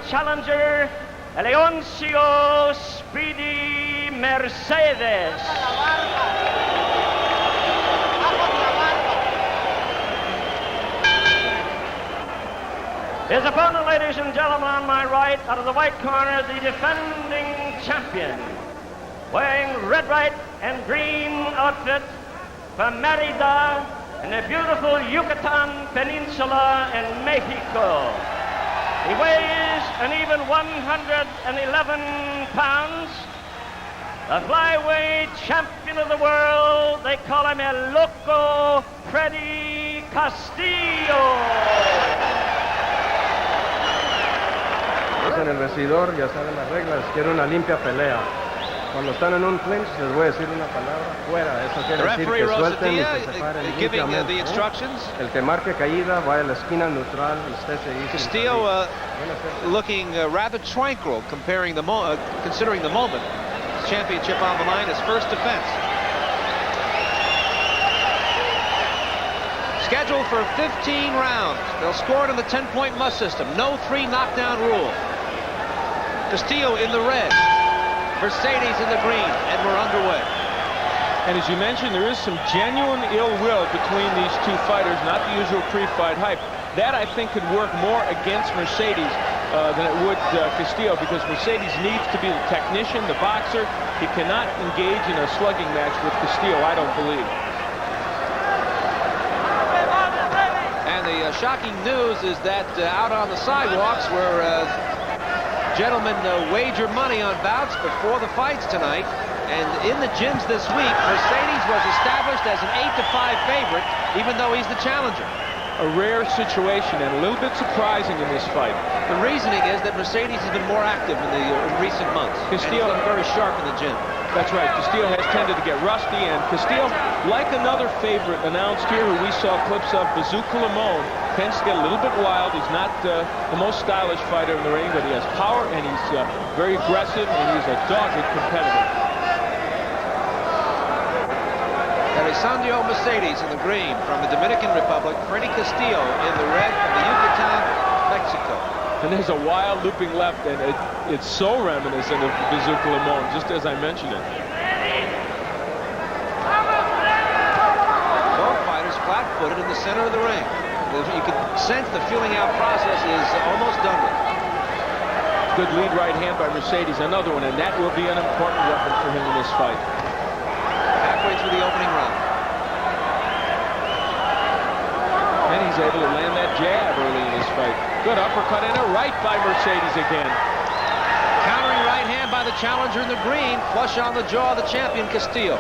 challenger, Eleoncio Speedy Mercedes. His opponent, ladies and gentlemen, on my right, out of the white corner, the defending champion, wearing red, white, and green outfit from Merida in the beautiful Yucatan Peninsula in Mexico. He weighs an even 111 pounds. The flyweight champion of the world, they call him El Loco Freddy Castillo. En el vestidor, ya saben las reglas, quiero una limpia pelea. Cuando están en un clinch, les voy a decir una palabra, fuera. Eso quiere decir que suelten y se separen limpiamente. El que marque caída va a la esquina neutral y usted se dice. Castillo looking rather tranquil, considering the moment. His championship on the line, his first defense. Scheduled for 15 rounds. They'll score it in the 10-point must system. No 3 knockdown rule. Castillo in the red, Mercedes in the green, and we're underway. And as you mentioned, there is some genuine ill will between these two fighters, not the usual pre-fight hype. That, I think, could work more against Mercedes than it would Castillo, because Mercedes needs to be the technician, the boxer. He cannot engage in a slugging match with Castillo, I don't believe. And the shocking news is that out on the sidewalks where gentlemen wager money on bouts before the fights tonight, and in the gyms this week, Mercedes was established as an 8-5 favorite, even though he's the challenger. A rare situation and a little bit surprising in this fight. The reasoning is that Mercedes has been more active in the recent months. Castillo is very sharp in the gym. That's right. Castillo has tended to get rusty, and Castillo, like another favorite announced here who we saw clips of, Bazooka Limon, tends to get a little bit wild. He's not the most stylish fighter in the ring, but he has power, and he's very aggressive, and he's a dogged competitor. Eleoncio Mercedes in the green from the Dominican Republic, Freddy Castillo in the red from the Yucatan, Mexico. And there's a wild looping left, and it's so reminiscent of Bazooka Limon, just as I mentioned it. Both fighters flat-footed in the center of the ring. You can sense the feeling out process is almost done with. Good lead right hand by Mercedes, another one, and that will be an important weapon for him in this fight. Halfway through the opening round. And he's able to land that jab early in this fight. Good uppercut and a right by Mercedes again. Countering right hand by the challenger in the green. Flush on the jaw of the champion, Castillo.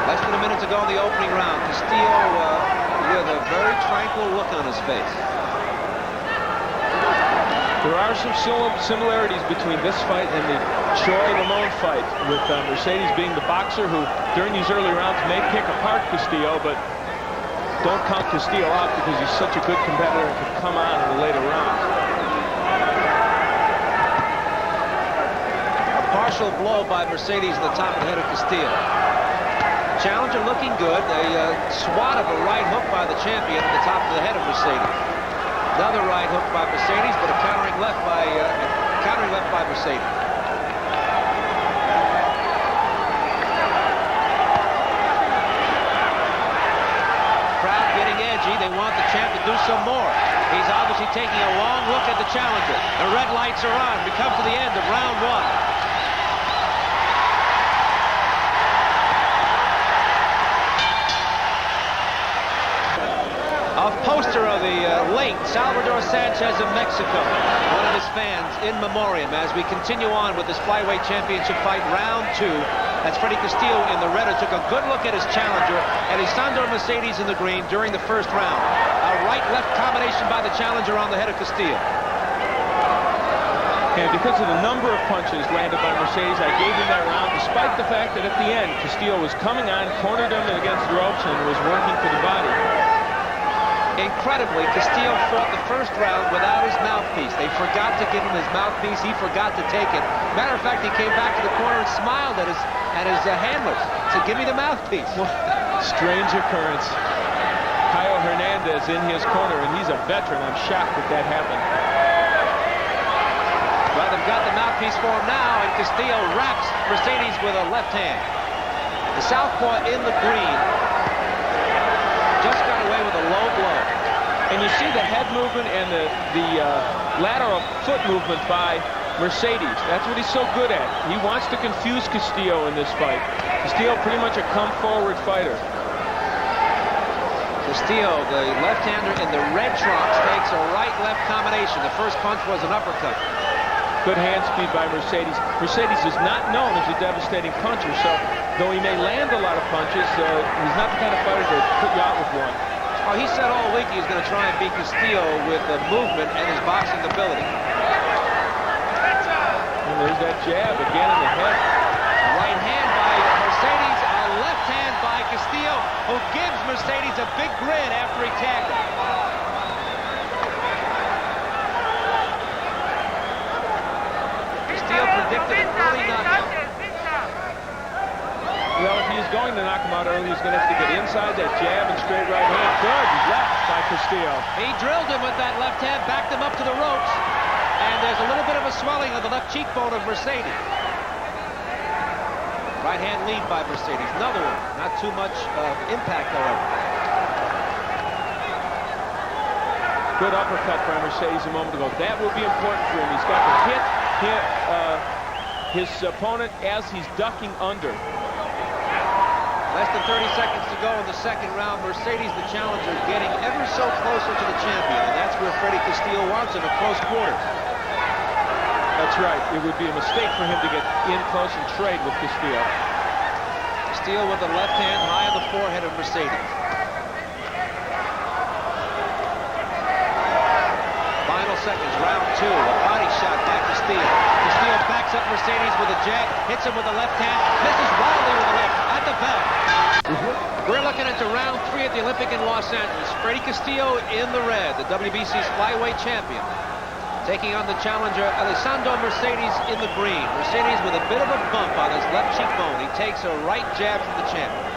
Less than a minute to go in the opening round. Castillo with a very tranquil look on his face. There are some similarities between this fight and the Choi-Limon fight, with Mercedes being the boxer who, during these early rounds, may pick apart Castillo, but don't count Castillo out because he's such a good competitor and can come on in the later rounds. A partial blow by Mercedes in the top of the head of Castillo. Challenger looking good. A swat of a right hook by the champion at the top of the head of Mercedes. Another right hook by Mercedes, but a countering left by Mercedes. Crowd getting edgy. They want the champ to do some more. He's obviously taking a long look at the challenger. The red lights are on. We come to the end of round 1. A poster of the late Salvador Sanchez of Mexico, one of his fans, in memoriam, as we continue on with this flyweight championship fight, round 2. That's Freddy Castillo in the red, who took a good look at his challenger, Eleoncio Mercedes in the green during the first round. A right-left combination by the challenger on the head of Castillo. And because of the number of punches landed by Mercedes, I gave him that round, despite the fact that at the end, Castillo was coming on, cornered him against the ropes, and was working for the body. Incredibly, Castillo fought the first round without his mouthpiece. They forgot to give him his mouthpiece. He forgot to take it. Matter of fact, he came back to the corner and smiled at his handlers. Said, "Give me the mouthpiece." Strange occurrence. Caio Hernandez in his corner, and he's a veteran. I'm shocked that happened. Well, they've got the mouthpiece for him now, and Castillo wraps Mercedes with a left hand. The southpaw in the green just got away with a low blow. And you see the head movement and the lateral foot movement by Mercedes. That's what he's so good at. He wants to confuse Castillo in this fight. Castillo pretty much a come-forward fighter. Castillo, the left-hander in the red trunks, takes a right-left combination. The first punch was an uppercut. Good hand speed by Mercedes. Mercedes is not known as a devastating puncher, so though he may land a lot of punches, he's not the kind of fighter to put you out with one. Oh, he said all week he's going to try and beat Castillo with the movement and his boxing ability. And there's that jab again in the head. Right hand by Mercedes, a left hand by Castillo, who gives Mercedes a big grin after he tagged him. Castillo predicted an early knockout. Well, if he's going to knock him out early, he's going to have to get inside that jab and straight right hand. Good left by Castillo. He drilled him with that left hand, backed him up to the ropes, and there's a little bit of a swelling of the left cheekbone of Mercedes. Right hand lead by Mercedes. Another one. Not too much impact, however. Good uppercut by Mercedes a moment ago. That will be important for him. He's got to hit his opponent as he's ducking under. Less than 30 seconds to go in the second round. Mercedes, the challenger, getting ever so closer to the champion, and that's where Freddy Castillo wants him, at close quarters. That's right. It would be a mistake for him to get in close and trade with Castillo. Castillo with the left hand high on the forehead of Mercedes. Final seconds, round two. A body shot by Castillo. Castillo backs up Mercedes with a jab, hits him with the left hand, misses wildly with the left at the bell. We're looking into round three at the Olympic in Los Angeles. Freddy Castillo in the red, the WBC's flyweight champion, taking on the challenger Eleoncio Mercedes in the green. Mercedes with a bit of a bump on his left cheekbone. He takes a right jab from the champion.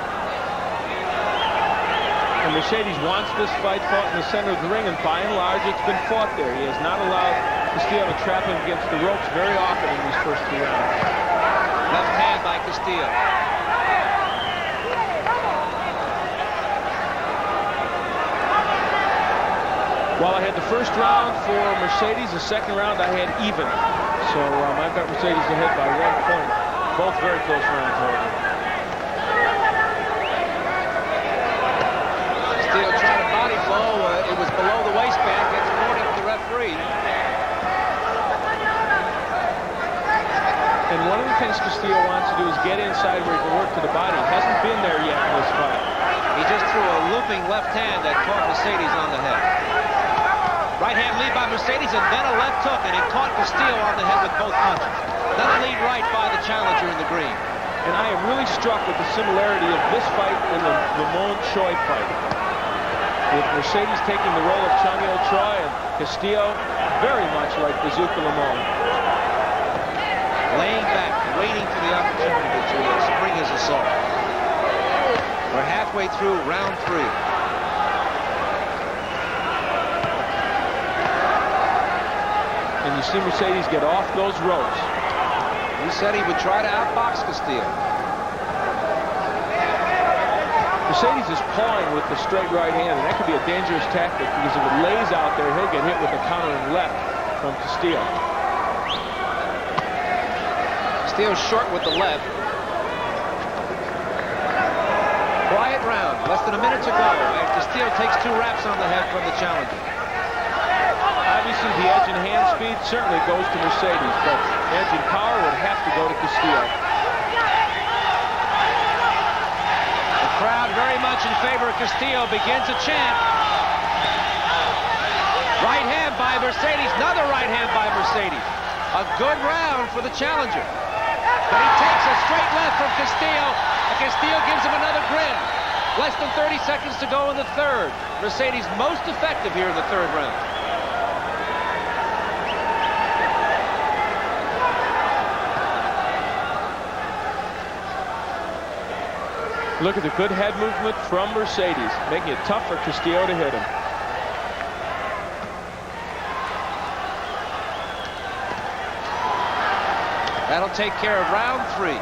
And Mercedes wants this fight fought in the center of the ring, and by and large, it's been fought there. He has not allowed Castillo to trap him against the ropes very often in these first two rounds. Left hand by Castillo. While I had the first round for Mercedes, the second round I had even. So I've got Mercedes ahead by 1 point. Both very close rounds, however. Castillo tried a body blow. It was below the waistband. Gets a warning from the referee. And one of the things Castillo wants to do is get inside where he can work to the body. Hasn't been there yet in this fight. He just threw a looping left hand that caught Mercedes on the head. Right hand lead by Mercedes, and then a left hook, and it caught Castillo on the head with both punches. Then a lead right by the challenger in the green. And I am really struck with the similarity of this fight and the Lamont Choi fight. With Mercedes taking the role of Chung Il Choi and Castillo very much like Bazooka Lamont. Laying back, waiting for the opportunity to spring his assault. We're halfway through round three. And you see Mercedes get off those ropes. He said he would try to outbox Castillo. Mercedes is pawing with the straight right hand, and that could be a dangerous tactic because if it lays out there, he'll get hit with the countering left from Castillo. Castillo's short with the left. Quiet round, less than a minute to go, and Castillo takes 2 wraps on the head from the challenger. Obviously, the edge and hand speed certainly goes to Mercedes, but edge and power would have to go to Castillo. The crowd very much in favor of Castillo begins to chant. Right hand by Mercedes, another right hand by Mercedes. A good round for the challenger. But he takes a straight left from Castillo, and Castillo gives him another grin. Less than 30 seconds to go in the third. Mercedes most effective here in the third round. Look at the good head movement from Mercedes, making it tough for Castillo to hit him. That'll take care of round 3.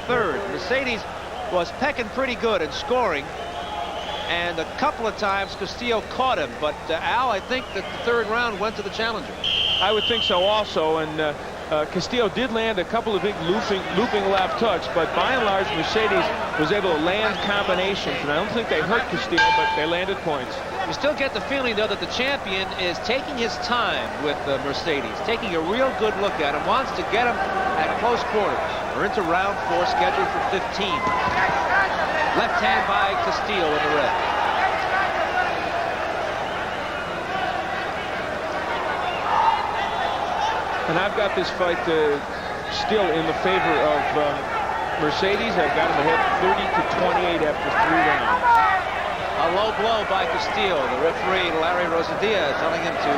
Third, Mercedes was pecking pretty good and scoring, and a couple of times Castillo caught him, but Al, I think that the third round went to the challenger. I would think so also, and Castillo did land a couple of big looping left hooks, but by and large Mercedes was able to land combinations, and I don't think they hurt Castillo, but they landed points. You still get the feeling, though, that the champion is taking his time with Mercedes, taking a real good look at him, wants to get him at close quarters. We're into round 4, scheduled for 15. Left hand by Castillo in the red. And I've got this fight still in the favor of Mercedes. I've got him ahead 30-28 after 3 rounds. A low blow by Castillo. The referee, Larry Rosadilla, telling him to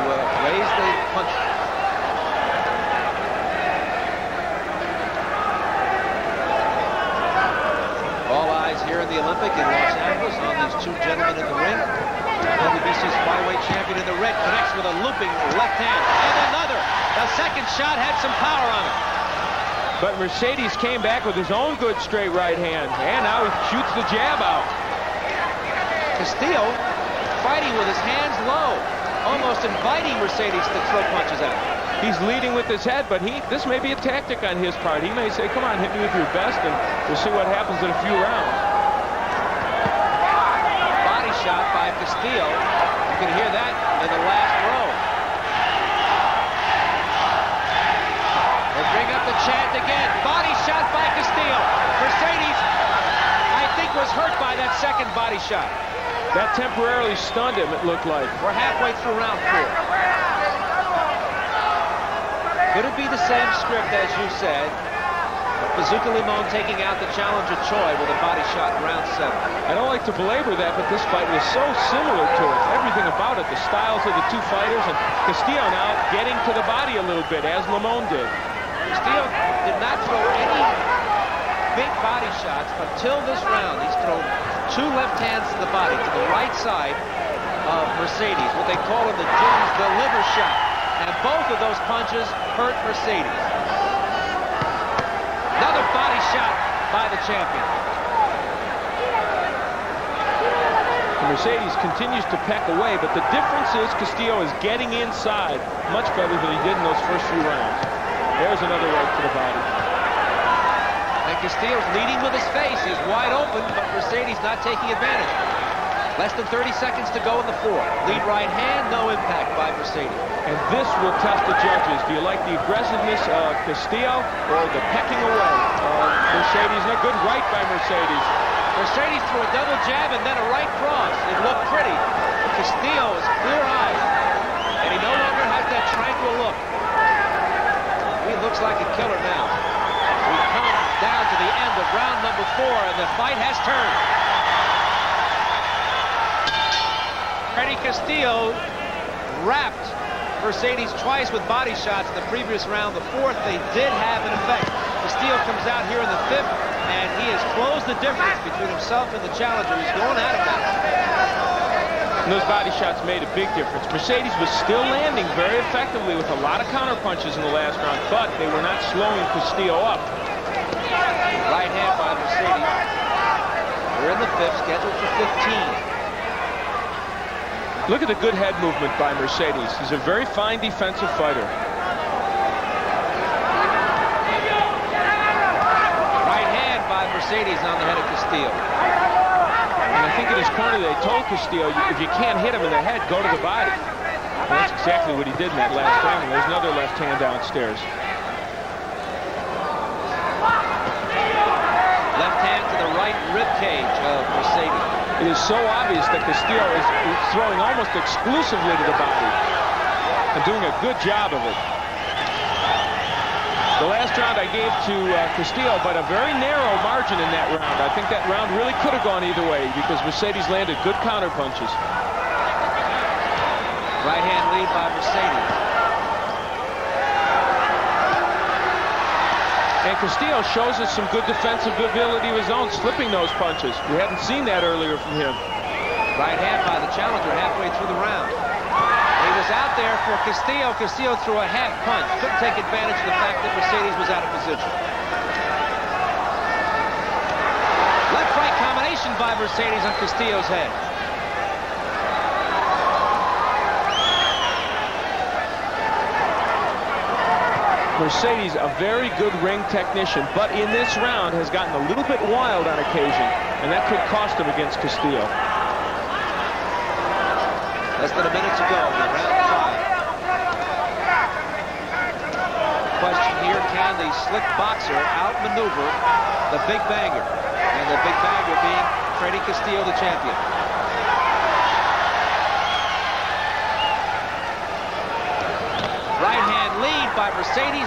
raise the punch. All eyes here in the Olympic in Los Angeles on these two gentlemen in the ring. WBC's flyweight champion in the red connects with a looping left hand. And another. The second shot had some power on it. But Mercedes came back with his own good straight right hand. And now he shoots the jab out. Castillo fighting with his hands low, almost inviting Mercedes to throw punches at him. He's leading with his head, but this may be a tactic on his part. He may say, come on, hit me with your best, and we'll see what happens in a few rounds. Body shot by Castillo. You can hear that in the last row. They bring up the chant again. Body shot by Castillo. Mercedes, I think, was hurt by that second body shot. That temporarily stunned him, it looked like. We're halfway through round 4. Could it be the same script as you said? Bazooka Limon taking out the challenger Choi with a body shot in round 7. I don't like to belabor that, but this fight was so similar to it. Everything about it, the styles of the two fighters, and Castillo now getting to the body a little bit, as Limon did. Castillo did not throw any big body shots until this round. He's thrown 2 left hands to the body, to the right side of Mercedes, what they call in the gym the liver shot. And both of those punches hurt Mercedes. Another body shot by the champion. Mercedes continues to peck away, but the difference is Castillo is getting inside much better than he did in those first few rounds. There's another right to the body. And Castillo's leading with his face. He's wide open, but Mercedes not taking advantage. Less than 30 seconds to go in the 4th. Lead right hand, no impact by Mercedes. And this will test the judges. Do you like the aggressiveness of Castillo or the pecking away of Mercedes? And a good right by Mercedes. Mercedes threw a double jab and then a right cross. It looked pretty. Castillo is clear-eyed, and he no longer has that tranquil look. He looks like a killer now. We come down to the end of round number 4, and the fight has turned. Freddy Castillo wrapped Mercedes twice with body shots in the previous round. The 4th, they did have an effect. Castillo comes out here in the 5th, and he has closed the difference between himself and the challenger. He's going at it now. And those body shots made a big difference. Mercedes was still landing very effectively with a lot of counter punches in the last round, but they were not slowing Castillo up. Right hand by Mercedes. We're in the 5th, scheduled for 15. Look at the good head movement by Mercedes. He's a very fine defensive fighter. Right hand by Mercedes on the head of Castillo. And I think in his corner they told Castillo, if you can't hit him in the head, go to the body. And that's exactly what he did in that last round. There's another left hand downstairs. Left hand to the right rib cage of Mercedes. It is so obvious that Castillo is throwing almost exclusively to the body and doing a good job of it. The last round I gave to Castillo, but a very narrow margin in that round. I think that round really could have gone either way because Mercedes landed good counter punches. Right hand lead by Mercedes. And Castillo shows us some good defensive ability of his own, slipping those punches. We hadn't seen that earlier from him. Right hand by the challenger halfway through the round. He was out there for Castillo. Castillo threw a half punch. Couldn't take advantage of the fact that Mercedes was out of position. Left-right combination by Mercedes on Castillo's head. Mercedes, a very good ring technician, but in this round has gotten a little bit wild on occasion, and that could cost him against Castillo. Less than a minute to go in round 5. Question here, can the slick boxer outmaneuver the big banger? And the big banger being Freddy Castillo, the champion. Right hand lead by Mercedes.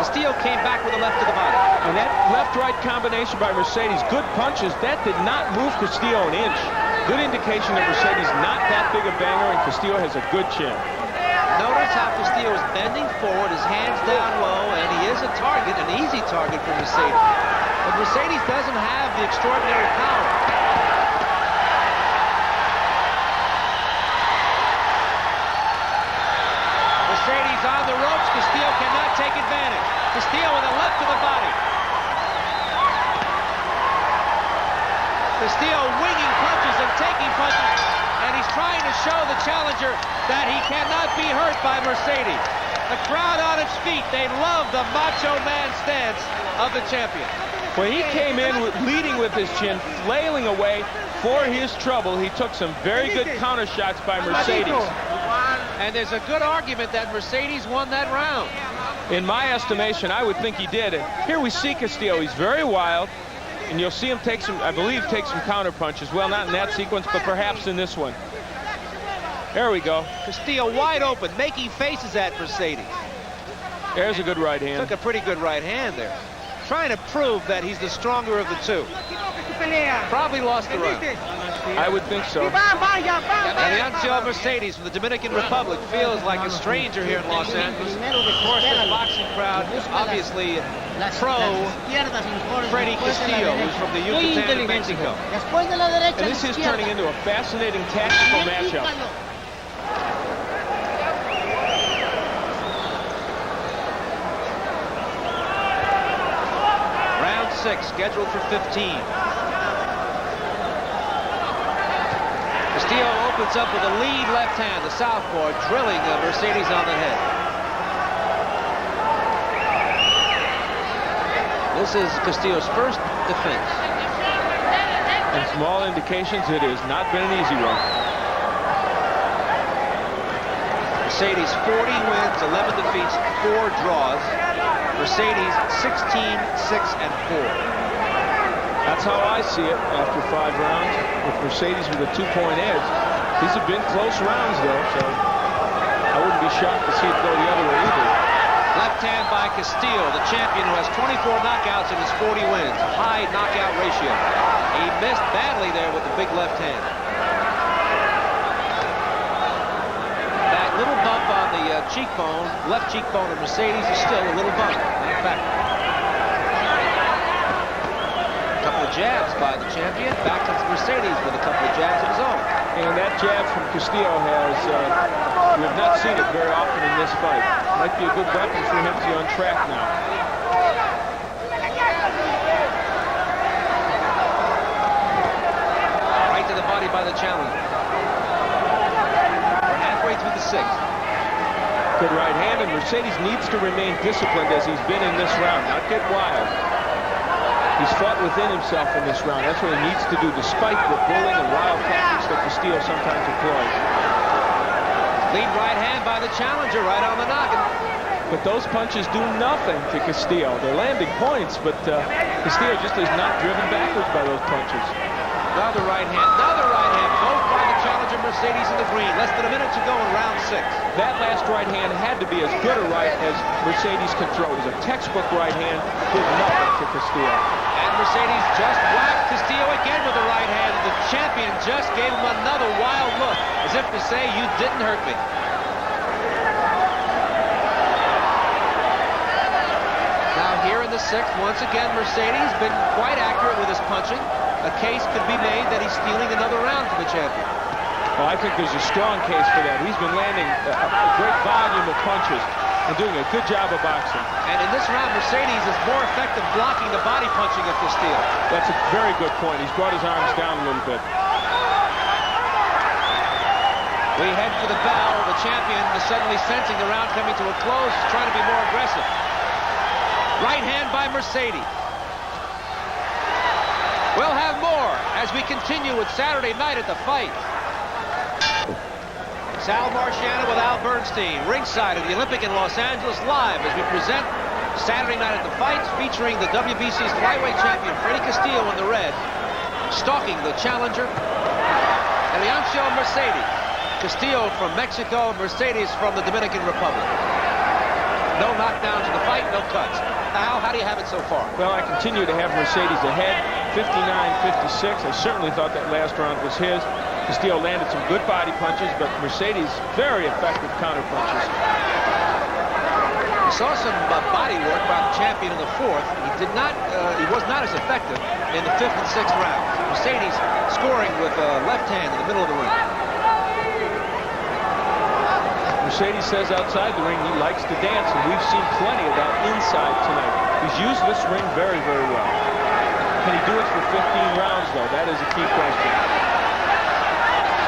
Castillo came back with a left to the body. And that left-right combination by Mercedes, good punches, that did not move Castillo an inch. Good indication that Mercedes not that big a banger, and Castillo has a good chin. Notice how Castillo is bending forward, his hands down low, and he is a target, an easy target for Mercedes. But Mercedes doesn't have the extraordinary power. Mercedes on the ropes. Castillo cannot take advantage. Castillo with a left to the body. Castillo winging punches and taking punches, and he's trying to show the challenger that he cannot be hurt by Mercedes. The crowd on its feet, they love the Macho Man stance of the champion. When he came in leading with his chin, flailing away for his trouble, he took some very good counter shots by Mercedes. And there's a good argument that Mercedes won that round. In my estimation, I would think he did. And here we see Castillo. He's very wild, and you'll see him take some, I believe, take some counter punches. Well, not in that sequence, but perhaps in this one. There we go. Castillo wide open, making faces at Mercedes. There's a good right hand. Took a pretty good right hand there. Trying to prove that he's the stronger of the two. Probably lost the round. I would think so. Eleoncio Mercedes from the Dominican Republic feels like a stranger here in Los Angeles. Of course, the boxing crowd obviously pro Freddy Castillo, who's from the Yucatan of Mexico. And this is turning into a fascinating tactical matchup. Round 6, scheduled for 15. Castillo opens up with a lead left hand, the southpaw, drilling Mercedes on the head. This is Castillo's first defense. And small indications it has not been an easy one. Mercedes 40 wins, 11 defeats, 4 draws. Mercedes 16, 6, and 4. That's how I see it after 5 rounds, with Mercedes with a 2-point edge. These have been close rounds, though, so I wouldn't be shocked to see it go the other way either. Left hand by Castillo, the champion who has 24 knockouts in his 40 wins, a high knockout ratio. He missed badly there with the big left hand. That little bump on the cheekbone, left cheekbone of Mercedes is still a little bump. In fact, couple of jabs by the champion. Back to Mercedes with a couple of jabs of his own. And that jab from Castillo has, we have not seen it very often in this fight. Might be a good weapon for him to be on track now. Right to the body by the challenger. We're halfway through the 6th. Good right hand, and Mercedes needs to remain disciplined as he's been in this round, not get wild. He's fought within himself in this round. That's what he needs to do, despite the bullying and wild tactics that Castillo sometimes employs. Lead right hand by the challenger, right on the noggin. But those punches do nothing to Castillo. They're landing points, but Castillo just is not driven backwards by those punches. Another right hand, both by the challenger Mercedes in the green. Less than a minute to go in round 6. That last right hand had to be as good a right as Mercedes could throw. It was a textbook right hand. Did nothing to Castillo. And Mercedes just whacked Castillo again with the right hand. The champion just gave him another wild look, as if to say, you didn't hurt me. Now here in the 6th, once again, Mercedes been quite accurate with his punching. A case could be made that he's stealing another round from the champion. Well, I think there's a strong case for that. He's been landing a great volume of punches and doing a good job of boxing. And in this round, Mercedes is more effective blocking the body punching of Castillo. That's a very good point. He's brought his arms down a little bit. We head for the bell. The champion is suddenly sensing the round coming to a close, trying to be more aggressive. Right hand by Mercedes. We'll have more as we continue with Saturday night at the fight. Sal Marciano with Al Bernstein, ringside at the Olympic in Los Angeles, live as we present Saturday night at the fight, featuring the WBC's flyweight champion Freddy Castillo in the red, stalking the challenger Eleoncio Mercedes. Castillo from Mexico, Mercedes from the Dominican Republic. No knockdowns in the fight, no cuts. Al, how do you have it so far? Well, I continue to have Mercedes ahead, 59-56. I certainly thought that last round was his. Castillo landed some good body punches, but Mercedes very effective counter punches. We saw some body work by the champion in the 4th. He was not as effective in the 5th and 6th rounds. Mercedes scoring with a left hand in the middle of the ring. Mercedes says outside the ring he likes to dance, and we've seen plenty of that inside tonight. He's used this ring very, very well. Can he do it for 15 rounds, though? That is a key question.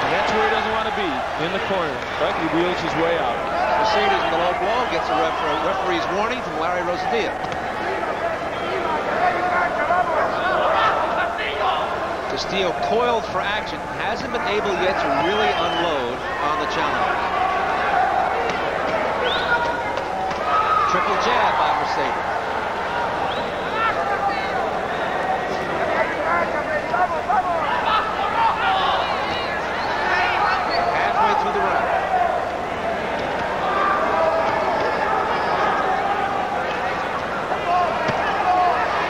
And that's where he doesn't want to be, in the corner. But he wheels his way out. Mercedes in the low blow gets a referee's warning from Larry Rosadilla. Castillo coiled for action, hasn't been able yet to really unload on the challenger. Triple jab by Mercedes. Halfway through the round.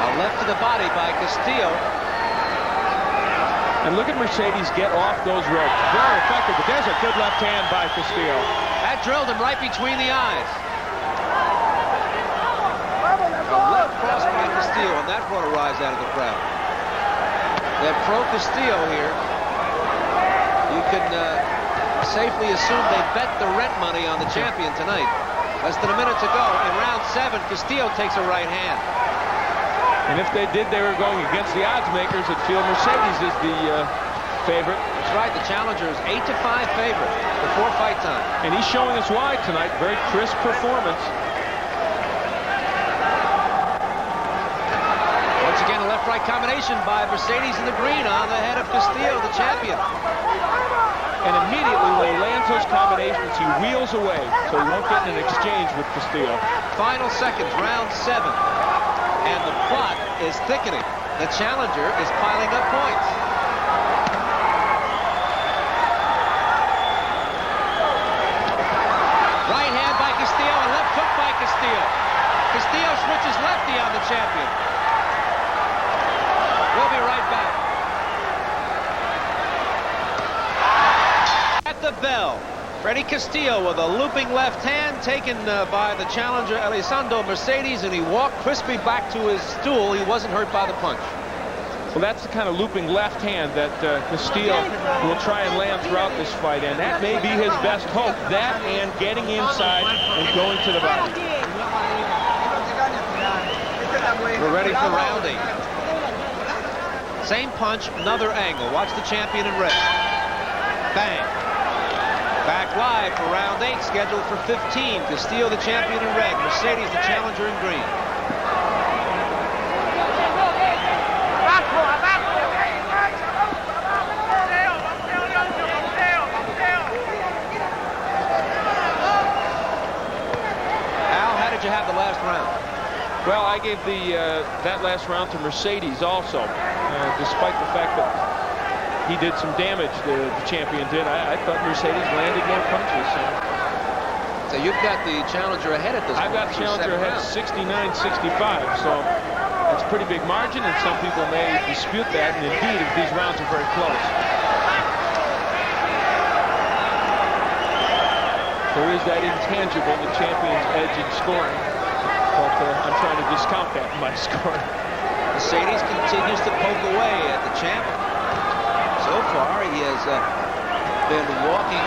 A left to the body by Castillo. And look at Mercedes get off those ropes. Very effective, but there's a good left hand by Castillo. That drilled him right between the eyes. A left cross by Castillo, and that brought a rise out of the crowd. They're pro-Castillo here. You can safely assume they bet the rent money on the champion tonight. Less than a minute to go. In round 7, Castillo takes a right hand. And if they did, they were going against the odds makers that feel Mercedes is the favorite. That's right. The challenger is 8-5 favorite before fight time. And he's showing us why tonight. Very crisp performance. Once again, a left-right combination by Mercedes in the green on the head of Castillo, the champion. And immediately when he lands those combinations, he wheels away, so he won't get in an exchange with Castillo. Final seconds, round 7. And the plot is thickening. The challenger is piling up points. Right hand by Castillo and left hook by Castillo. Castillo switches lefty on the champion. We'll be right back. At the bell, Freddy Castillo with a looping left hand taken by the challenger Eleoncio Mercedes, and he walked crisply back to his stool. He wasn't hurt by the punch. Well, that's the kind of looping left hand that Castillo will try and land throughout this fight, and that may be his best hope. That and getting inside and going to the body. We're ready for round 8. Same punch, another angle. Watch the champion in red. Bang. Back live for round 8, scheduled for 15. Castillo, the champion in red. Mercedes, the challenger in green. Al, how did you have the last round? Well, I gave that last round to Mercedes also, despite the fact that he did some damage, the champion did. I thought Mercedes landed more punches. So you've got the challenger ahead at this point. I've got the challenger ahead 69-65, so it's a pretty big margin, and some people may dispute that, and indeed, if these rounds are very close. There is that intangible, the champion's edge in scoring, but I'm trying to discount that in my score. Mercedes continues to poke away at the champ. So far, he has been walking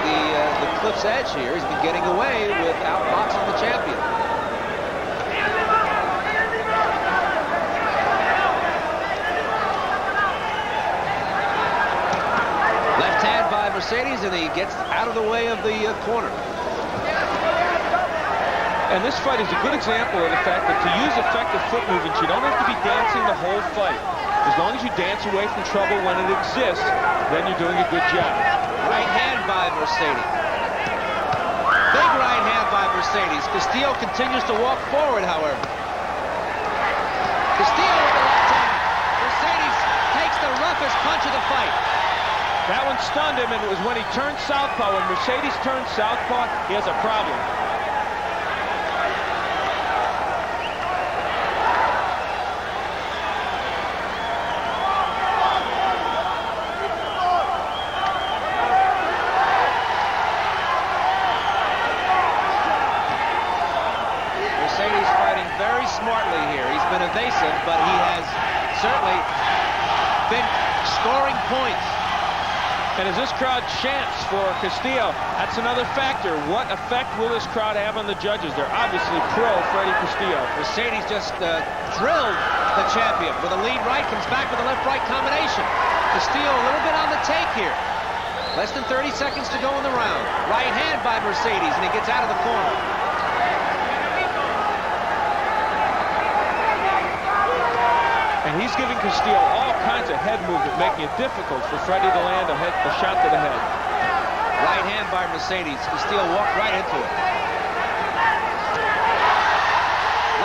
the cliff's edge here. He's been getting away with outboxing the champion. Left hand by Mercedes, and he gets out of the way of the corner. And this fight is a good example of the fact that to use effective foot movements, you don't have to be dancing the whole fight. As long as you dance away from trouble when it exists, then you're doing a good job. Right hand by Mercedes. Big right hand by Mercedes. Castillo continues to walk forward, however. Castillo with the left hand. Mercedes takes the roughest punch of the fight. That one stunned him, and it was when he turned southpaw. When Mercedes turns southpaw, he has a problem. Smartly here. He's been evasive, but he has certainly been scoring points. And as this crowd chants for Castillo, that's another factor. What effect will this crowd have on the judges? They're obviously pro Freddy Castillo. Mercedes just drilled the champion with a lead right, comes back with a left-right combination. Castillo a little bit on the take here. Less than 30 seconds to go in the round. Right hand by Mercedes, and he gets out of the corner. And he's giving Castillo all kinds of head movement, making it difficult for Freddy to land a shot to the head. Right hand by Mercedes. Castillo walked right into it.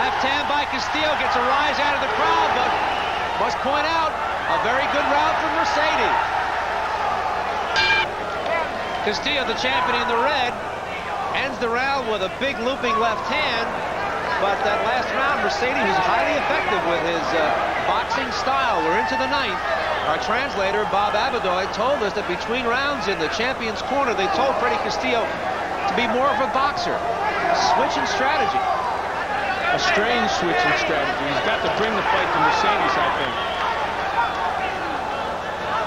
Left hand by Castillo gets a rise out of the crowd, but must point out, a very good round for Mercedes. Castillo, the champion in the red, ends the round with a big looping left hand. But that last round, Mercedes was highly effective with his boxing style. We're into the ninth. Our translator, Bob Abadoy, told us that between rounds in the champion's corner, they told Freddy Castillo to be more of a boxer. Switch in strategy. A strange switch in strategy. He's got to bring the fight to Mercedes, I think.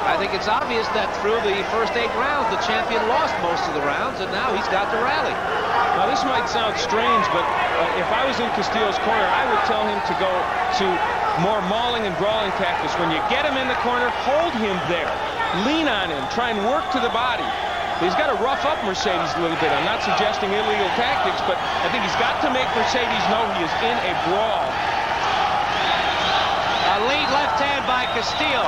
I think it's obvious that through the first 8 rounds, the champion lost most of the rounds, and now he's got to rally. Now, this might sound strange, but if I was in Castillo's corner, I would tell him to go to more mauling and brawling tactics. When you get him in the corner, hold him there. Lean on him. Try and work to the body. He's got to rough up Mercedes a little bit. I'm not suggesting illegal tactics, but I think he's got to make Mercedes know he is in a brawl. A lead left hand by Castillo.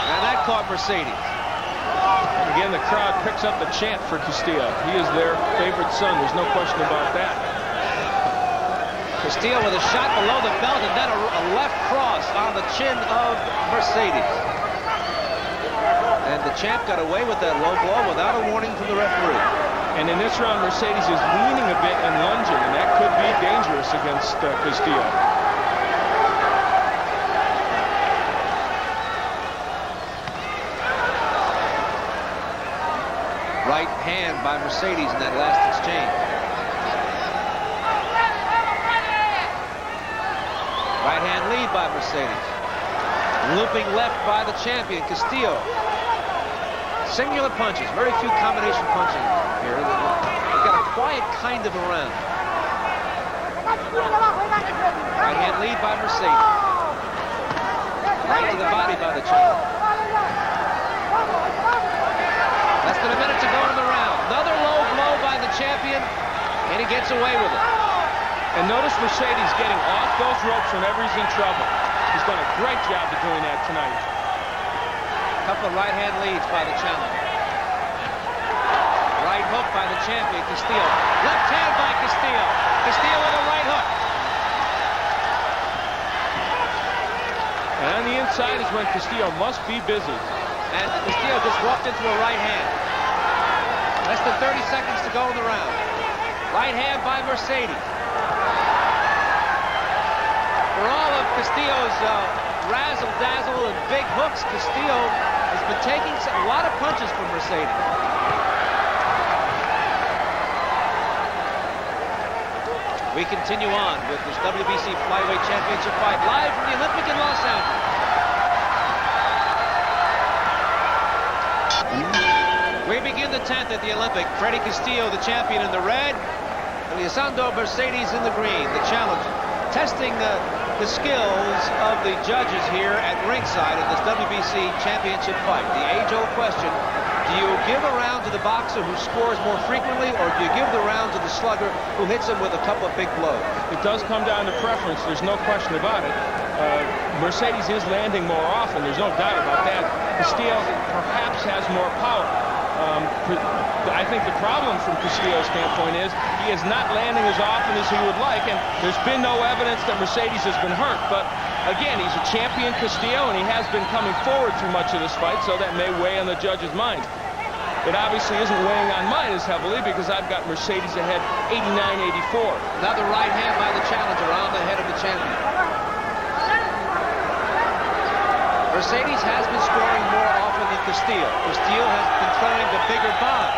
And that caught Mercedes. And again, the crowd picks up the chant for Castillo. He is their favorite son. There's no question about that. Castillo with a shot below the belt and then a left cross on the chin of Mercedes. And the champ got away with that low blow without a warning from the referee. And in this round, Mercedes is leaning a bit and lunging, and that could be dangerous against Castillo. Right hand by Mercedes in that last exchange. Right hand lead by Mercedes. Looping left by the champion, Castillo. Singular punches, very few combination punching here. They've got a quiet kind of a round. Right hand lead by Mercedes. Right to the body by the champion. Less than a minute to go in the round. Another low blow by the champion, and he gets away with it. And notice Mercedes getting off those ropes whenever he's in trouble. He's done a great job of doing that tonight. A couple of right-hand leads by the challenger. Right hook by the champion, Castillo. Left hand by Castillo. Castillo with a right hook. And on the inside is when Castillo must be busy. And Castillo just walked into a right hand. Less than 30 seconds to go in the round. Right hand by Mercedes. For all of Castillo's razzle-dazzle and big hooks, Castillo has been taking a lot of punches from Mercedes. We continue on with this WBC Flyweight Championship fight live from the Olympic in Los Angeles. We begin the 10th at the Olympic. Freddy Castillo, the champion, in the red. Eleoncio Mercedes in the green, the challenger. Testing the skills of the judges here at ringside in this WBC Championship fight. The age-old question, do you give a round to the boxer who scores more frequently, or do you give the round to the slugger who hits him with a couple of big blows? It does come down to preference. There's no question about it. Mercedes is landing more often. There's no doubt about that. Castillo perhaps has more power. I think the problem from Castillo's standpoint is he is not landing as often as he would like, and there's been no evidence that Mercedes has been hurt. But again, he's a champion, Castillo, and he has been coming forward through much of this fight, so that may weigh on the judge's mind. It obviously isn't weighing on mine as heavily because I've got Mercedes ahead 89-84. Another right hand by the challenger on the head of the champion. Mercedes has been scoring more often than Castillo. Castillo has been throwing the bigger bombs.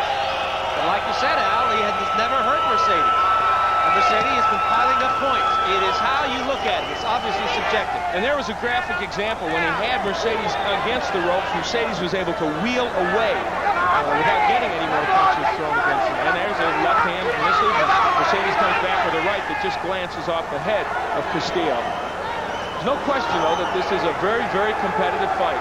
But like you said, Al, he has never hurt Mercedes. And Mercedes has been piling up points. It is how you look at it. It's obviously subjective. And there was a graphic example when he had Mercedes against the ropes. Mercedes was able to wheel away without getting any more punches thrown against him. And there's a left hand misses. Mercedes comes back with a right that just glances off the head of Castillo. There's no question, though, that this is a very, very competitive fight.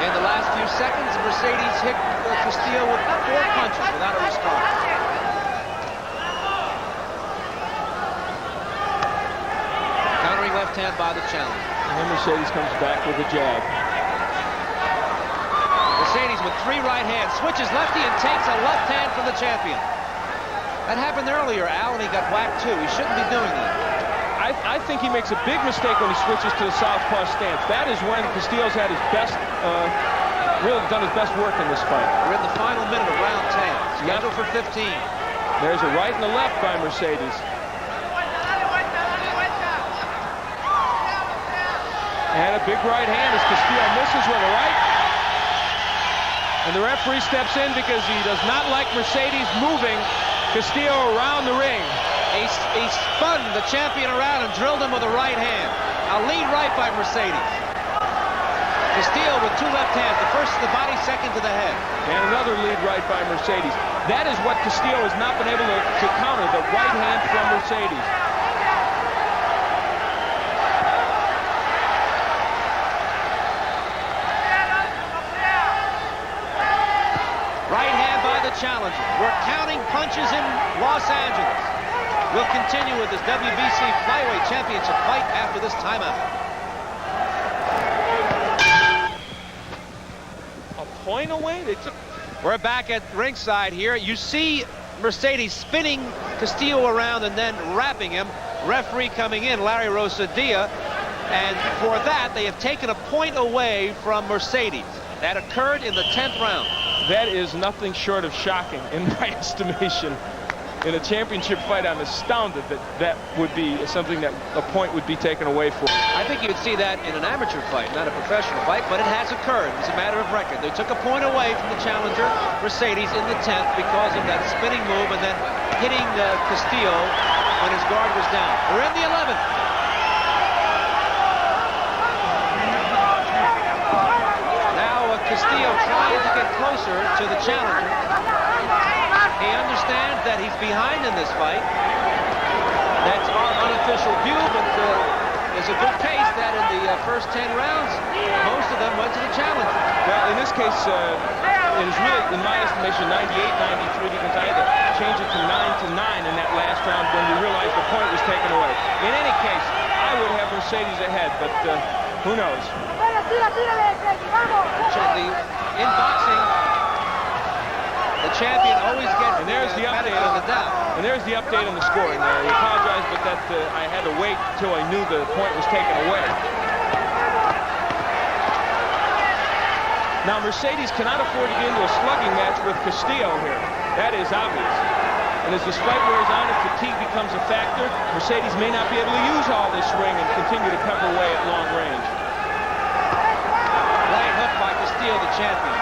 In the last few seconds, Mercedes hit Castillo with 4 punches without a response. Countering left hand by the challenger. And then Mercedes comes back with a jab. Mercedes with 3 right hands, switches lefty and takes a left hand from the champion. That happened earlier, Al, and he got whacked too. He shouldn't be doing that. I think he makes a big mistake when he switches to the southpaw stance. That is when Castillo's had his best, really done his best work in this fight. We're in the final minute of round 10, scheduled for 15. There's a right and a left by Mercedes. And a big right hand as Castillo misses with a right. And the referee steps in because he does not like Mercedes moving Castillo around the ring. He spun the champion around and drilled him with a right hand. A lead right by Mercedes. Castillo with 2 left hands. The first to the body, second to the head. And another lead right by Mercedes. That is what Castillo has not been able to counter, the right hand from Mercedes. Right hand by the challenger. We're counting punches in Los Angeles. We'll continue with this WBC Flyweight Championship fight after this timeout. A point away? We're back at ringside here. You see Mercedes spinning Castillo around and then wrapping him. Referee coming in, Larry Rosadilla. And for that, they have taken a point away from Mercedes. That occurred in the 10th round. That is nothing short of shocking in my estimation. In a championship fight, I'm astounded that that would be something that a point would be taken away for. I think you would see that in an amateur fight, not a professional fight, but it has occurred. It's a matter of record. They took a point away from the challenger, Mercedes, in the 10th because of that spinning move and then hitting Castillo when his guard was down. We're in the 11th. Now Castillo trying to get closer to the challenger. He understands that he's behind in this fight. That's our unofficial view, but there's a good case that in the first 10 rounds, most of them went to the challenger. Well, in this case, it is really, in my estimation, 98-93, because I had to change it to 9-9 in that last round when we realized the point was taken away. In any case, I would have Mercedes ahead, but who knows? In boxing, the champion always gets and there's the update on the doubt. And there's the update on the scoring. I apologize, but that I had to wait until I knew the point was taken away. Now, Mercedes cannot afford to get into a slugging match with Castillo here. That is obvious. And as the fight wears on and fatigue becomes a factor, Mercedes may not be able to use all this ring and continue to pepper away at long range. Right hook by Castillo, the champion.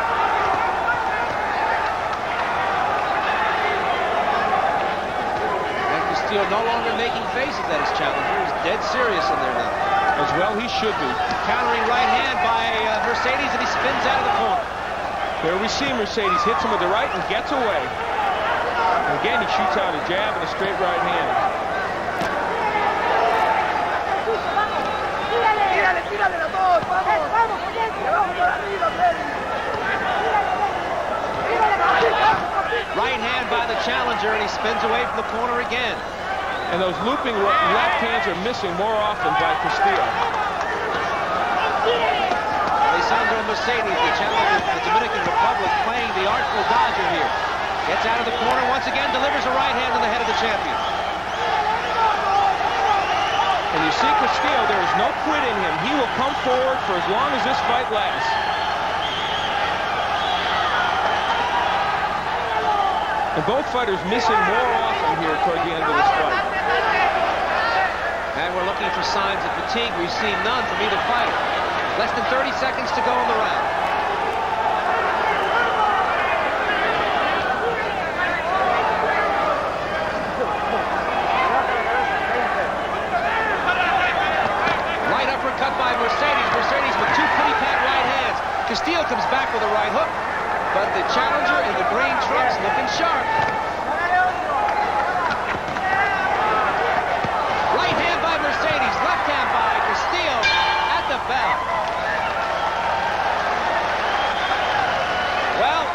And Castillo no longer making faces at his challenger. He's dead serious in there now. As well he should be. Countering right hand by Mercedes, and he spins out of the corner. There we see Mercedes hits him with the right and gets away. And again, he shoots out a jab and a straight right hand. Right hand by the challenger, and he spins away from the corner again. And those looping left hands are missing more often by Castillo. Alessandro Mercedes, the challenger from the Dominican Republic, playing the artful dodger here. Gets out of the corner once again, delivers a right hand to the head of the champion. And you see Castillo, there is no quit in him. He will come forward for as long as this fight lasts. And both fighters missing more often here toward the end of this fight. And we're looking for signs of fatigue. We've seen none from either fighter. Less than 30 seconds to go in the round. Right uppercut by Mercedes. Mercedes with two pretty pat right hands. Castillo comes back with a right hook, but the challenger in the green trunks looking sharp. Right hand by Mercedes, left hand by Castillo at the bell. Well,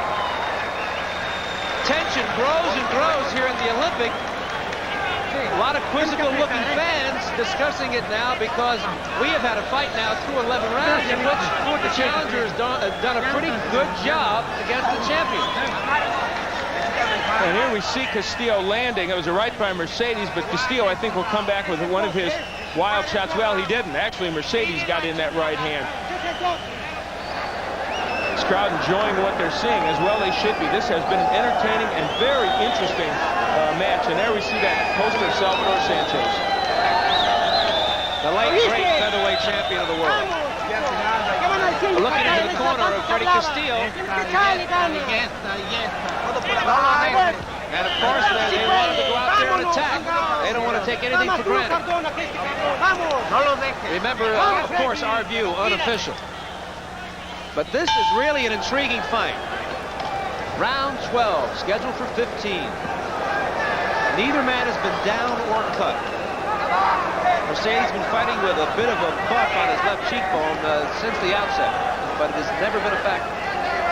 tension grows and grows here in the Olympic. A lot of quizzical-looking fans discussing it now because we have had a fight now through 11 rounds in which the challenger has done a pretty good job against the champion. And here we see Castillo landing. It was a right by Mercedes, but Castillo, I think, will come back with one of his wild shots. Well, he didn't. Actually, Mercedes got in that right hand. This crowd enjoying what they're seeing, as well they should be. This has been an entertaining and very interesting match. And there we see that poster of Salvador Sanchez. The late great featherweight champion of the world. Looking into the corner of Freddy Castillo. And of course, they wanted to go out there and attack. They don't want to take anything for granted. Remember, of course, our view, unofficial. But this is really an intriguing fight. Round 12, scheduled for 15. Neither man has been down or cut. Mercedes has been fighting with a bit of a buff on his left cheekbone since the outset, but it has never been a factor.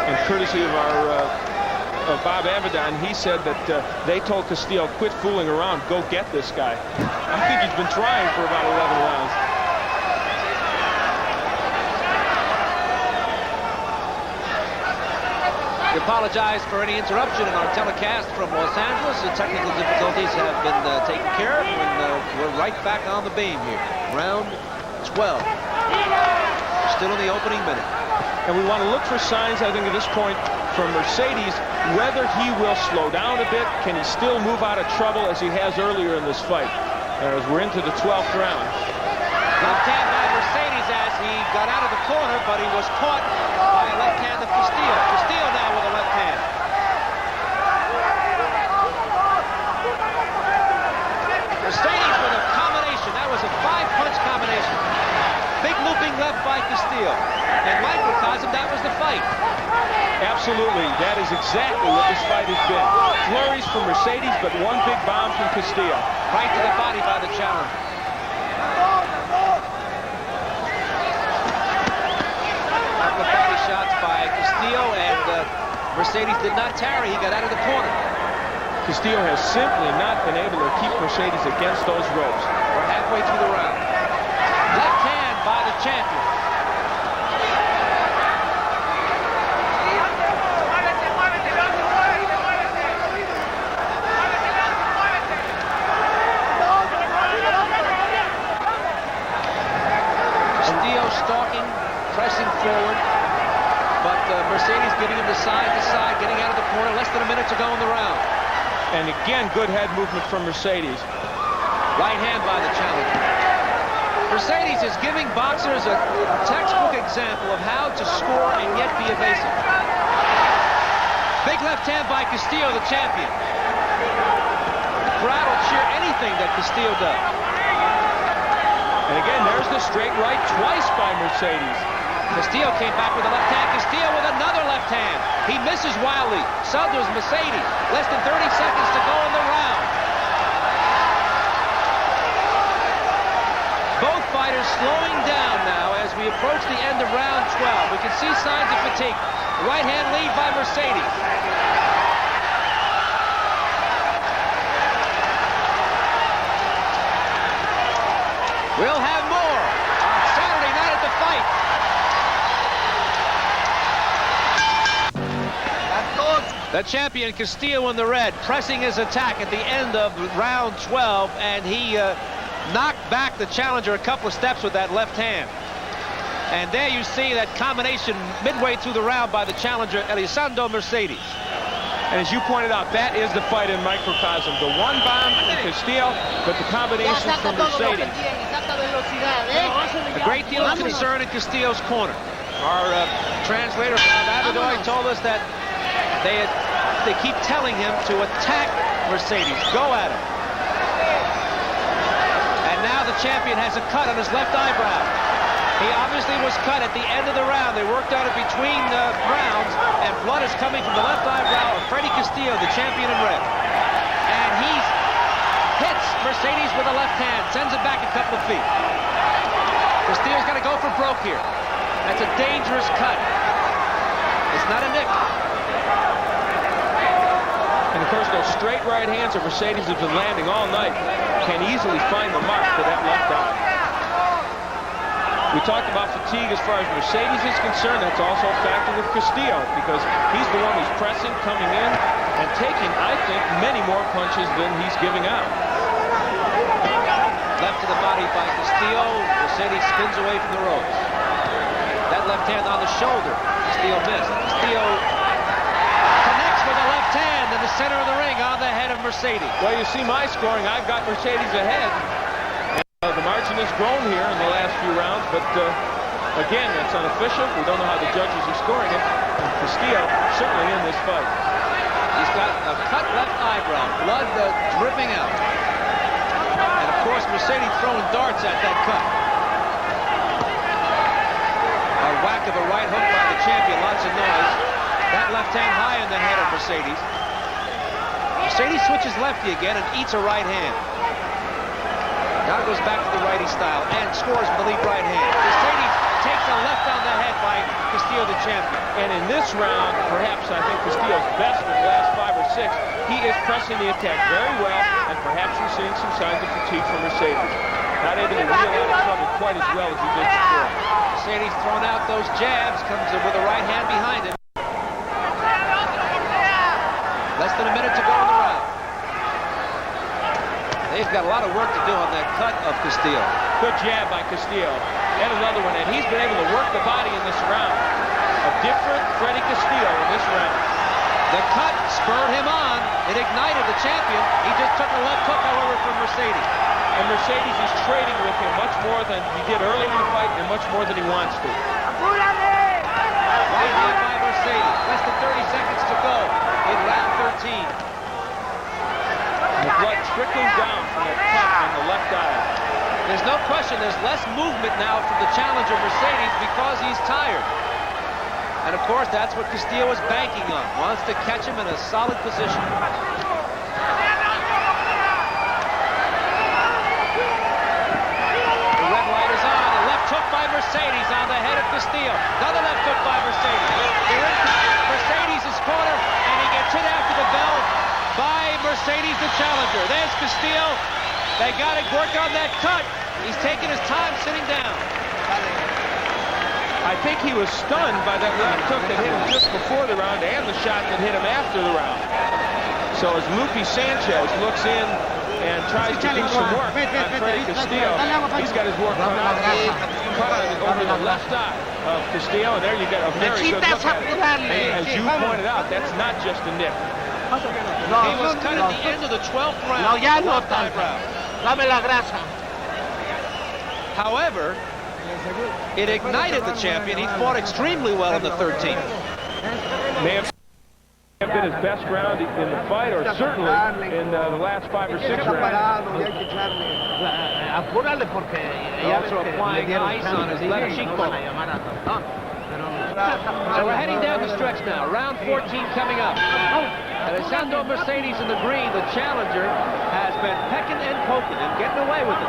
And courtesy of our Bob Avedon, he said that they told Castillo, quit fooling around, go get this guy. I think he's been trying for about 11 rounds. We apologize for any interruption in our telecast from Los Angeles. The technical difficulties have been taken care of, and we're right back on the beam here. Round 12. Still in the opening minute. And we want to look for signs, I think, at this point from Mercedes, whether he will slow down a bit. Can he still move out of trouble as he has earlier in this fight? As we're into the 12th round. Left hand by Mercedes as he got out of the corner, but he was caught by a left hand of Castillo. Castillo now with a left hand. Mercedes with a combination. That was a 5-punch combination. Big looping left by Castillo. And microcosm, that was the fight. Absolutely. That is exactly what this fight has been. Flurries from Mercedes, but one big bomb from Castillo. Right to the body by the challenger. Couple of body shots by Castillo, and Mercedes did not tarry. He got out of the corner. Castillo has simply not been able to keep Mercedes against those ropes. We're halfway through the round. Left hand by the champion. Castillo stalking, pressing forward, but Mercedes giving him the side to side, getting out of the corner. Less than a minute to go in the round. And again, good head movement from Mercedes. Right hand by the challenger. Mercedes is giving boxers a textbook example of how to score and yet be evasive. Big left hand by Castillo, the champion. The crowd will cheer anything that Castillo does. And again, there's the straight right twice by Mercedes. Castillo came back with a left hand. Castillo with another left hand. He misses wildly. So does Mercedes. Less than 30 seconds to go in the round. Both fighters slowing down now as we approach the end of round 12. We can see signs of fatigue. Right hand lead by Mercedes. We'll have more on Saturday night at the fight. The champion Castillo in the red, pressing his attack at the end of round 12, and he knocked back the challenger a couple of steps with that left hand. And there you see that combination midway through the round by the challenger, Eleoncio Mercedes. And as you pointed out, that is the fight in microcosm. The one bomb from Castillo, but the combination from Mercedes. A great deal of concern in Castillo's corner. Our translator from Abadoy told us that they keep telling him to attack Mercedes, go at him. And now the champion has a cut on his left eyebrow. He obviously was cut at the end of the round. They worked on it between rounds, and blood is coming from the left eyebrow of Freddy Castillo, the champion in red. And he hits Mercedes with a left hand, sends it back a couple of feet. Castillo's got to go for broke here. That's a dangerous cut. It's not a nick. And of course, those straight right hands that Mercedes has been landing all night can easily find the mark for that left eye. We talked about fatigue as far as Mercedes is concerned. That's also a factor with Castillo because he's the one who's pressing, coming in, and taking, I think, many more punches than he's giving out. Left to the body by Castillo. Mercedes spins away from the ropes. That left hand on the shoulder. Castillo missed. Castillo connects with a left hand in the center of the ring on the head of Mercedes. Well, you see my scoring. I've got Mercedes ahead. The margin has grown here in the last few rounds, but again, that's unofficial. We don't know how the judges are scoring it. And Castillo certainly in this fight. He's got a cut left eyebrow, blood dripping out. And of course, Mercedes throwing darts at that cut. A whack of a right hook by the champion, lots of noise. That left hand high in the head of Mercedes. Mercedes switches lefty again and eats a right hand. Now goes back to the righty style and scores with the lead right hand. Mercedes takes a left on the head by Castillo, the champion. And in this round, perhaps I think Castillo's best in the last 5 or 6. He is pressing the attack very well, and perhaps we're seeing some signs of fatigue from Mercedes. Not able to reel out of trouble quite as well as he did before. Mercedes throwing out those jabs, comes in with a right hand behind him. Less than a minute to go in the round. They've got a lot of work to do on that cut of Castillo. Good jab by Castillo. And another one, and he's been able to work the body in this round. A different Freddy Castillo in this round. The cut spurred him on. It ignited the champion. He just took a left hook, however, from Mercedes. And Mercedes is trading with him much more than he did earlier in the fight and much more than he wants to. Right hand by Mercedes. Less than 30 seconds to go in round 13. The blood trickling down from that cut on the left eye. There's no question there's less movement now from the challenger Mercedes because he's tired. And of course, that's what Castillo is banking on. Wants to catch him in a solid position. The red light is on. A left hook by Mercedes on the head of Castillo. Another left hook by Mercedes. They're in Mercedes' corner, and he gets hit after the bell by Mercedes, the challenger. There's Castillo. They got to work on that cut. He's taking his time sitting down. I think he was stunned by that left hook that hit him just before the round and the shot that hit him after the round. So as Lupe Sanchez looks in and tries to do some work on Freddy Castillo. He's got his work cut over the left eye of Castillo, and there you get a very good look at it. And as you pointed out, that's not just a nick. He was cut at the end of the 12th round. No, ya no tanto. Dame la grasa. However, it ignited the champion. He fought extremely well in the 13th. May have been his best round in the fight, or certainly in the last 5 or 6 rounds. Also applying ice on his left cheekbone. So we're heading down the stretch now. Round 14 coming up. Alessandro Mercedes in the green, the challenger, has been pecking and poking and getting away with it.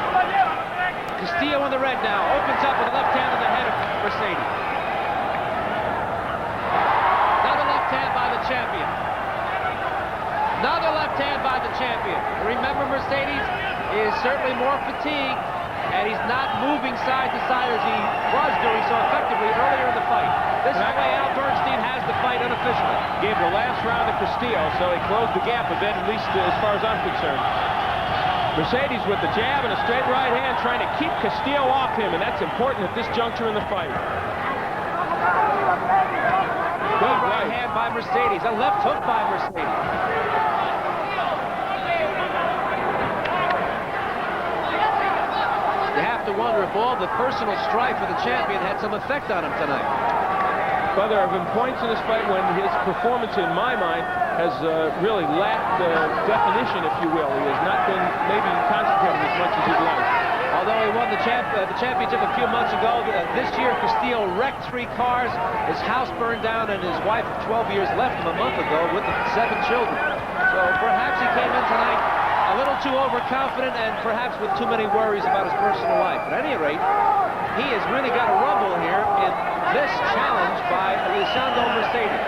Castillo in the red now, opens up with a left hand on the head of Mercedes. Another left hand by the champion. Another left hand by the champion. Remember, Mercedes is certainly more fatigued, and he's not moving side to side as he was doing so effectively earlier in the fight. This is the way Al Bernstein has the fight unofficially. Gave the last round to Castillo, so he closed the gap a bit, at least as far as I'm concerned. Mercedes with the jab and a straight right hand trying to keep Castillo off him, and that's important at this juncture in the fight. Good right hand by Mercedes, a left hook by Mercedes. You have to wonder if all the personal strife of the champion had some effect on him tonight. Well, there have been points in this fight when his performance, in my mind, has really lacked definition, if you will. He has not been maybe concentrating as much as he'd like. Although he won the championship a few months ago, this year Castillo wrecked 3 cars, his house burned down, and his wife of 12 years left him a month ago with the 7 children. So perhaps he came in tonight a little too overconfident and perhaps with too many worries about his personal life. At any rate, he has really got a rumble here in this challenge by Alessandro Mercedes.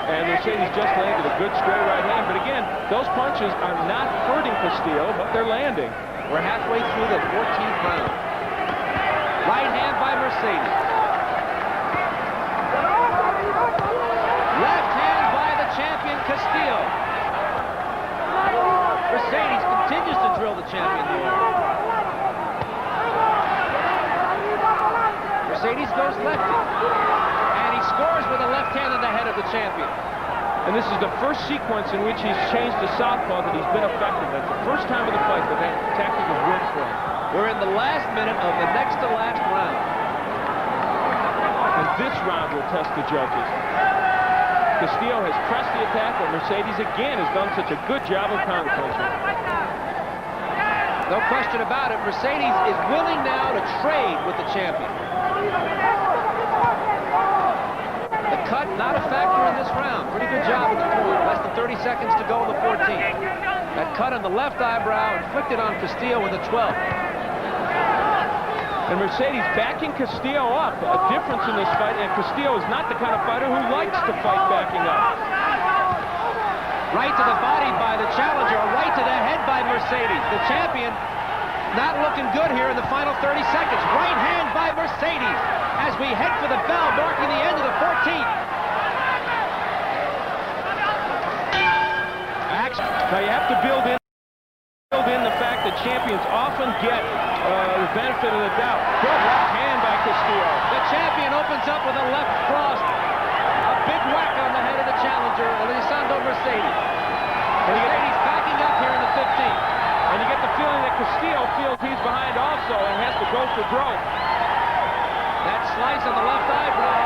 And Mercedes just landed a good straight right hand. But again, those punches are not hurting Castillo, but they're landing. We're halfway through the 14th round. Right hand by Mercedes. Left hand by the champion Castillo. Mercedes continues to drill the champion here. Mercedes goes lefty, and he scores with a left hand on the head of the champion. And this is the first sequence in which he's changed to southpaw that he's been effective. That's the first time in the fight that that tactic has worked for him. We're in the last minute of the next to last round. And this round will test the judges. Castillo has pressed the attack, but Mercedes again has done such a good job of counterpunching. No question about it, Mercedes is willing now to trade with the champion. The cut not a factor in this round. Pretty good job with the corner. Less than 30 seconds to go in the 14th. That cut on the left eyebrow inflicted on Castillo in the 12th. And Mercedes backing Castillo up. A difference in this fight, and Castillo is not the kind of fighter who likes to fight backing up. Right to the body by the challenger, right to the head by Mercedes. The champion not looking good here in the final 30 seconds. Right hand by Mercedes as we head for the bell, marking the end of the 14th. Now you have to build in the fact that champions often get the benefit of the doubt. Good left hand by Castillo. The champion opens up with a left cross. A big whack on the head of the challenger, Alessandro Mercedes. Mercedes backing up here in the 15th. And you get the feeling that Castillo feels he's behind also and has to go for broke. That slice on the left eyebrow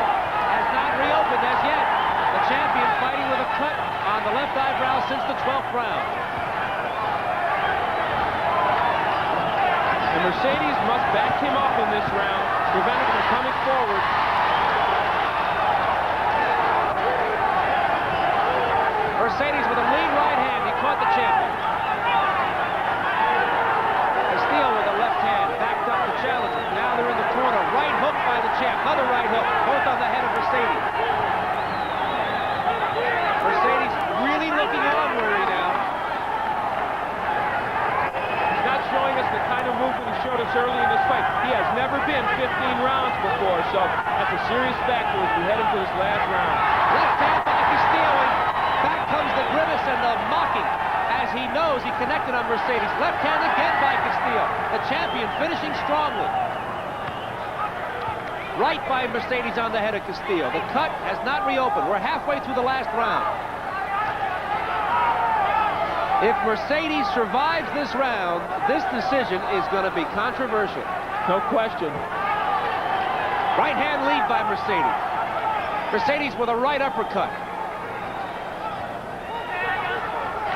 has not reopened as yet. The champion fighting with a cut on the left eyebrow since the 12th round. And Mercedes must back him up in this round, prevent him from coming forward. Mercedes with a lead right hand. He caught the champion. Castillo with a left hand. Backed up the challenger. Now they're in the corner. Right hook by the champ. Another right hook. Both on the head of Mercedes. Mercedes really looking ornery now. He's not showing us the kind of movement he showed us early in this fight. He has never been 15 rounds before, so that's a serious factor as we head into this last round. Left hand by Castillo, and back comes the grimace and the mocking as because he knows he connected on Mercedes. Left hand again by Castillo. The champion finishing strongly. Right by Mercedes on the head of Castillo. The cut has not reopened. We're halfway through the last round. If Mercedes survives this round, this decision is going to be controversial. No question. Right hand lead by Mercedes. Mercedes with a right uppercut.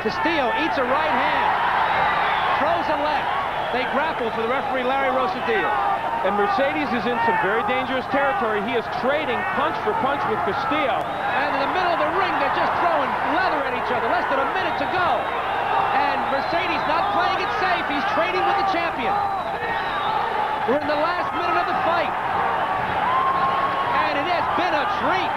Castillo eats a right hand. Throws a left. They grapple for the referee, Larry Rosadillo. And Mercedes is in some very dangerous territory. He is trading punch for punch with Castillo. And in the middle of the ring, they're just throwing leather at each other. Less than a minute to go. And Mercedes not playing it safe. He's trading with the champion. We're in the last minute of the fight. And it has been a treat.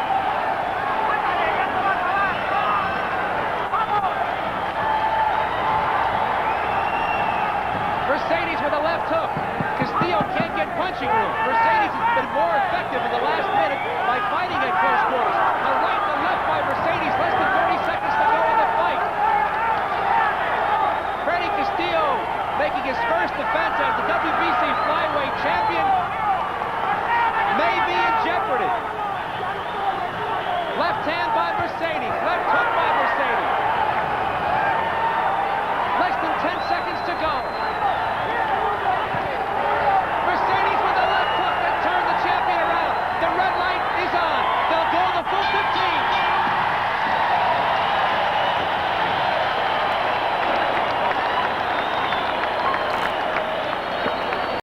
Mercedes with a left hook. Castillo can't get punching room. Mercedes has been more effective in the last minute by fighting at close quarters. A right and a left by Mercedes. Less than 30 seconds to go in the fight. Freddy Castillo making his first defense as the